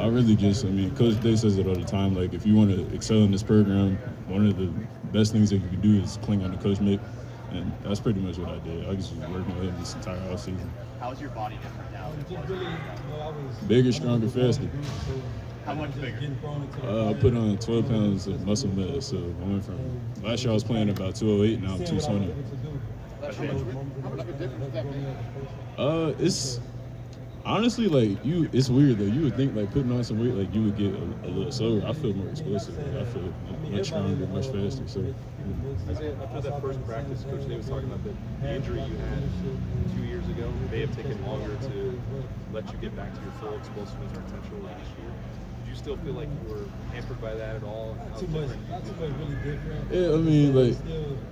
I really just, I mean, Coach Day says it all the time. Like, if you want to excel in this program, one of the best things that you can do is cling on to Coach Mick. And that's pretty much what I did. I was just working with him this entire offseason. How's your body different now? Bigger, stronger, faster. How much bigger? I put on 12 pounds of muscle mass. So I went from, last year I was playing about 208, now I'm 220. How much of a difference does that make? It's honestly like it's weird though. You would think like putting on some weight, like you would get a little slower. I feel more explosive. Like, I feel much stronger, much faster. So. Isaiah, after that first practice, Coach Day was talking about the injury you had 2 years ago. It may have taken longer to let you get back to your full explosiveness or potential this year. Did you still feel like you were hampered by that at all? Not too much, really different. Yeah, I mean, like,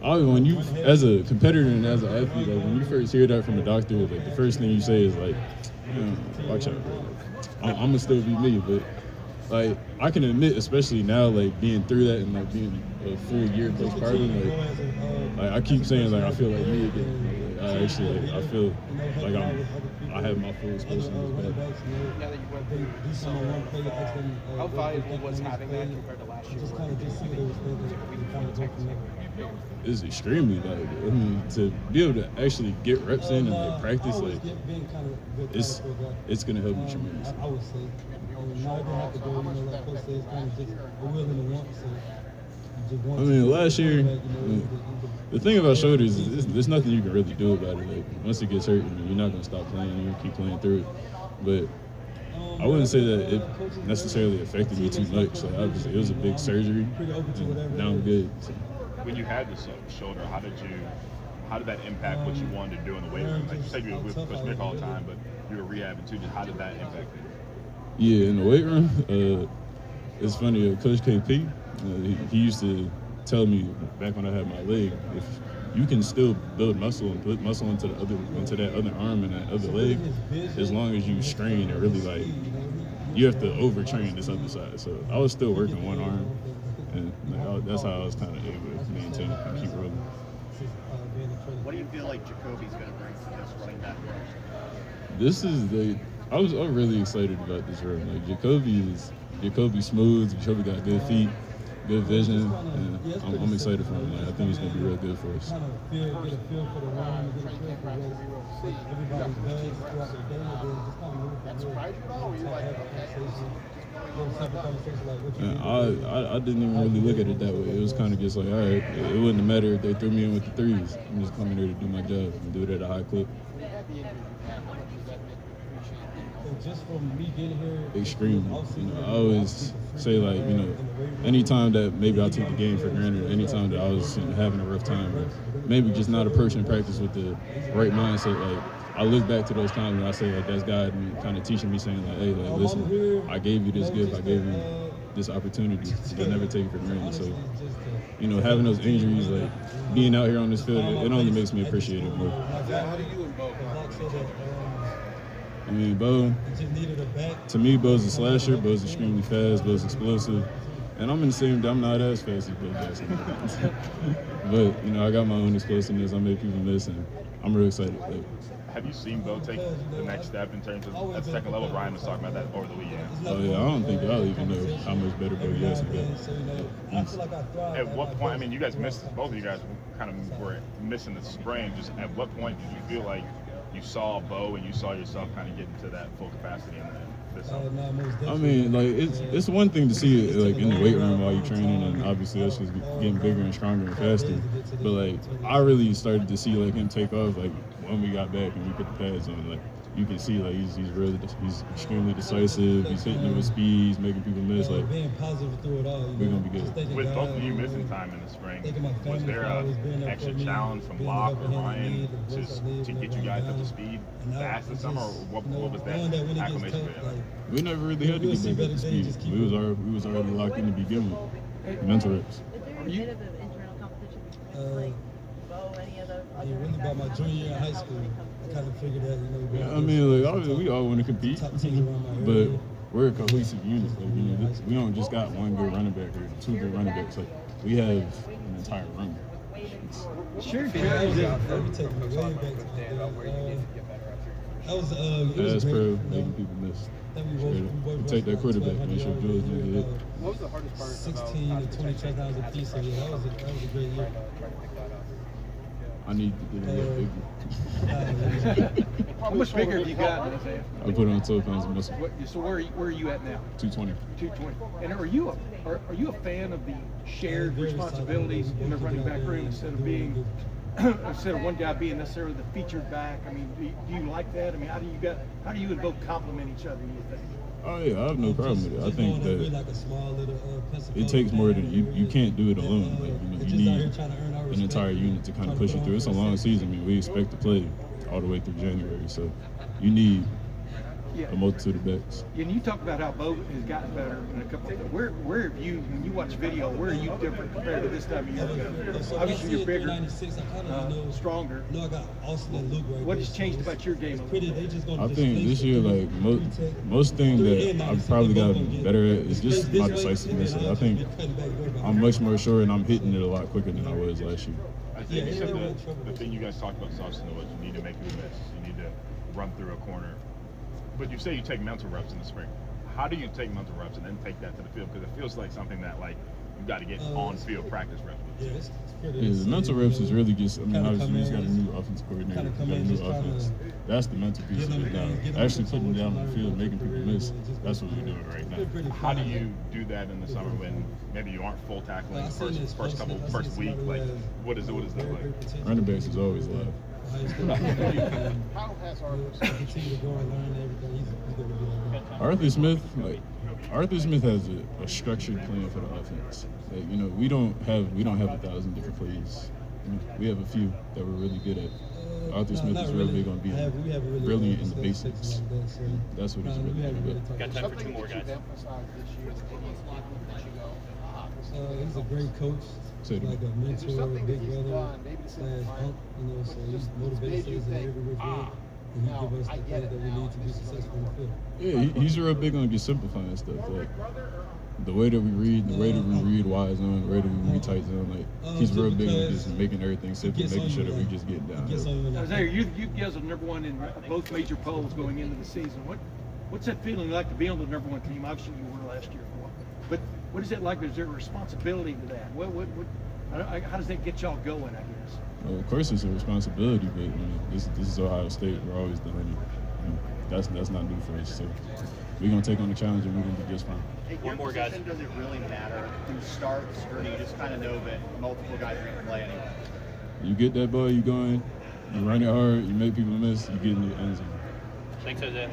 when you, as a competitor and as an athlete, like, when you first hear that from a doctor, like, the first thing you say is, like, watch out, bro. I'm going to still be me, but, like, I can admit, especially now, like, being through that and, like, being a full year postpartum, like, I keep saying, like, I feel like me again. Like, I actually, like, I feel like I have my full explosiveness back. Now that you went through how valuable was having that compared to last year? It's extremely valuable. I mean, to be able to actually get reps in and like practice, like it's gonna help you tremendously. I would say, now I don't have to go, like Coach said, it's kind of just a will and a want. I mean, last year, the thing about shoulders is there's nothing you can really do about it. Like, once it gets hurt, you're not gonna stop playing. You're gonna keep playing through it. But I wouldn't say that it necessarily affected me too much. Like, it was a big surgery, and now I'm good. So. When you had this shoulder, how did that impact what you wanted to do in the weight room? Like you said, you were with Coach Mick all the time, but you were rehabbing too. Just how did that impact it? Yeah, in the weight room, it's funny. Coach KP, he used to tell me back when I had my leg, if you can still build muscle and put muscle into that other arm and that other leg, as long as you strain and really like, you have to overtrain this other side. So I was still working one arm, and like, that's how I was kind of able to maintain it and keep rolling. What do you feel like Jacoby's going to bring to this running back? I was really excited about this run. Like Jacoby smooth. Jacoby got good feet, good vision, and I'm excited for him. Like, I think he's gonna be real good for us. Get a feel for the run, get a feel for what everybody does throughout the day, and then just kind of move. That surprised you though? Or you like I didn't even really look at it that way. It was kind of just like, all right, it wouldn't matter if they threw me in with the threes. I'm just coming here to do my job and do it at a high clip. Just from me getting here, extreme. I always say, like, anytime that maybe I took the game for granted, anytime that I was having a rough time, or maybe just not approaching practice with the right mindset, like, I look back to those times and I say, like, that's God kind of teaching me, saying, like, hey, like, listen, I gave you this gift, I gave you this opportunity. I never take it for granted. So, having those injuries, like, being out here on this field, it only makes me appreciate it more. How do you and Bo? I mean, Bo, to me, Bo's a slasher. Bo's extremely fast. Bo's explosive. And I'm in the same, I'm not as fast as Bo Jackson. But, I got my own explosiveness. I make people miss, and I'm real excited. Have you seen Bo take the next step in terms of at the second level? Ryan was talking about that over the weekend. Oh, yeah, I don't think y'all even know how much better Bo Jackson got. At what point, I mean, you guys missed, both of you guys kind of were missing the spring. Just at what point did you feel like you saw Bo and you saw yourself kind of getting to that full capacity in this summer? I mean, like, it's one thing to see it, like, in the weight room while you're training, and obviously that's just getting bigger and stronger and faster. But, like, I really started to see, like, him take off, like, when we got back and we put the pads on. Like, you can see, like, he's extremely decisive. He's hitting it with speed. He's making people miss. Like, being positive through it all. We're gonna be good. With both of you missing time in the spring, was there an extra challenge from Locke or Ryan to get you guys up to speed fast this summer, or what was that acclimation period like? We never really had to get back up to speed. We was already locked in to begin with. Mental reps. Is there a bit of an internal competition between like Bo, any of those other really about my junior year in high school, I kind of figured that, I mean, like, obviously we all want to compete, but we're a cohesive unit. Like, we don't just got one good running back or two good running backs. Like, we have an entire room. Sure, let me take my way back to that. That was pro making people miss. You take that quarterback, make sure Jules do good. What was the hardest part 16 about and 20 touchdowns a piece. So yeah, that was a great year. trying to pick that up? I need to get a little bigger. How much bigger have you gotten, Isaiah? I put on 12 pounds of muscle. So where are you at now? 220. 220. And are you a fan of the shared responsibilities in the running back room instead of one guy being necessarily the featured back? I mean, do you like that? I mean, how do you and both complement each other? You think? Oh yeah, I have no problem with it. I think that like a small little it takes more than you can't do it alone. Like you need an entire unit to kind of push you through. It's a long season. I mean, we expect to play all the way through January, so you need a multitude of backs. And you talk about how Bo has gotten better in a couple of where have you, when you watch video, where are you different compared to this time of year? Obviously you're bigger, 96, stronger. I got Austin and Luke right What there, has changed about your game? I think this year, like most things that I've probably gotten better at is just my decisiveness. I think I'm much more sure and I'm hitting it a lot quicker than I was last year. I think you said the thing you guys talked about, Austin, was you need to make people miss. You need to run through a corner. But you say you take mental reps in the spring. How do you take mental reps and then take that to the field? Because it feels like something that you've got to get on-field practice reps with. The mental reps is really just, I mean, obviously we just got a new offensive coordinator, we got a new offense. That's the mental piece of it now. Actually putting down on the field, making people miss, that's what we're doing right now. How do you do that in the summer when maybe you aren't full tackling first week? Like, what is that like? Running backs is always live. How has Arthur Smith has a structured plan for the offense. Like, we don't have 1,000 different plays. We have a few that we're really good at. Arthur Smith is really big on being brilliant in the basics. That's what he's really good at. Got time for two more guys. He's a great coach. Like a mentor, big brother, /uncle, so he's motivates us in every which way. And he gives us the things that we need to be successful in the field. Yeah, he's real big on just simplifying stuff. Like the way that we read, the way that we read wide zone, the way that we read tight zone. Like he's real big on just making everything simple, making sure that we just get down. Isaiah, you guys are number one in both major polls going into the season. What's that feeling like to be on the number one team? Obviously you were last year for a while. But what is it like? Is there a responsibility to that? How does that get y'all going, I guess? Well, of course it's a responsibility, but this is Ohio State. We're always doing it. That's not new for us. So we're gonna take on the challenge and we're gonna do just fine. Hey, one more, guys. Does it really matter who starts, or do you just kind of know that multiple guys are going to play anyway? You get that ball, you going, you run it hard, you make people miss, you get in the end zone. Thanks, Isaiah.